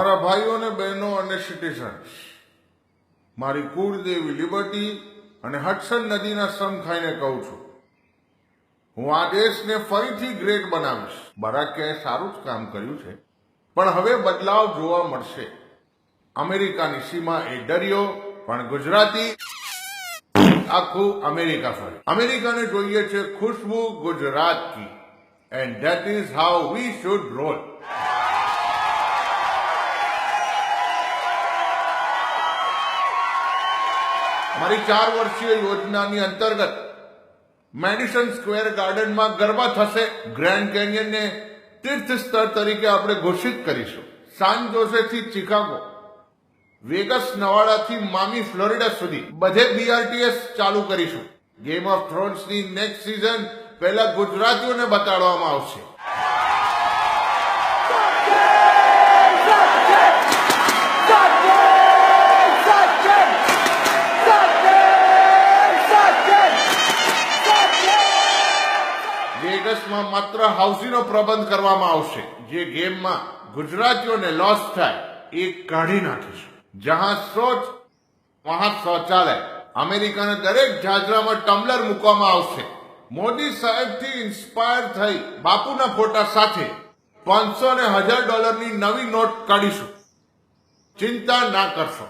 મારા ભાઈઓ અને બહેનો અને સિટીઝન્સ, મારી કુળદેવી લિબર્ટી અને હડસન નદીના સમ ખાઈને કહું છું, હું આ દેશને ફરીથી ગ્રેટ બનાવીશ. બરાકે સારું જ કામ કર્યું છે, પણ હવે બદલાવ જોવા મળશે. અમેરિકાની સીમા એ ડર્યો, પણ ગુજરાતી આખું અમેરિકા ફરે. અમેરિકાને જોઈએ છે ખુશ્બુ ગુજરાત કી, and that is how we should roll. અમારી 4 વર્ષીય યોજનાની અંતર્ગત મેડિસન સ્ક્વેર ગાર્ડનમાં ગરબા થશે. ગ્રેન્ડ કેન્યનને તીર્થ સ્થળ તરીકે આપણે ઘોષિત કરીશું. સાન જોસેથી ચિકાગો, વેગસ નવાડાથી મામી ફ્લોરિડા સુધી બધે BRTS ચાલુ કરીશું. ગેમ ઓફ થ્રોન્સની નેક્સ્ટ સિઝન પહેલા ગુજરાતીઓને બતાડવામાં આવશે. વેગસમાં માત્ર હાઉસીનો પ્રબંધ કરવામાં આવશે. જે ગેમમાં ગુજરાતીઓને લોસ થાય એ કાઢી નાખીશું. જહાં સોચ વહાં શૌચાલય. અમેરિકાના દરેક જાજરામાં ટમ્બલર મૂકવામાં આવશે. મોદી સાહેબથી ઇન્સ્પાયર થઈ બાપુના ફોટા સાથે 500 અને $1000ની નવી નોટ કાઢીશું. ચિંતા ના કરશો,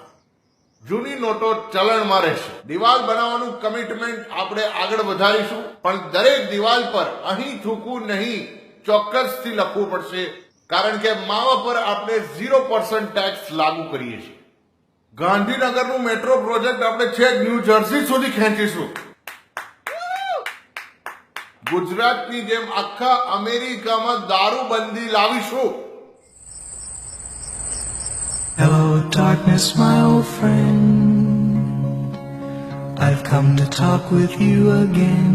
જૂની નોટો ચલણમાં રહેશે. દિવાલ બનાવવાનું કમિટમેન્ટ આપણે આગળ વધારીશું, પણ દરેક દિવાલ પર અહીં થૂકવું નહીં ચોક્કસથી લખવું પડશે, કારણ કે માવા પર આપણે 0% ટેક્સ લાગુ કરીએ છીએ. ગાંધીનગરનું મેટ્રો પ્રોજેક્ટ આપણે છેક ન્યૂ જર્સી સુધી ખેંચીશું. ગુજરાતની જેમ આખા અમેરિકામાં દારૂબંધી લાવીશું. Hello, darkness, my old friend. I've come to talk with you again.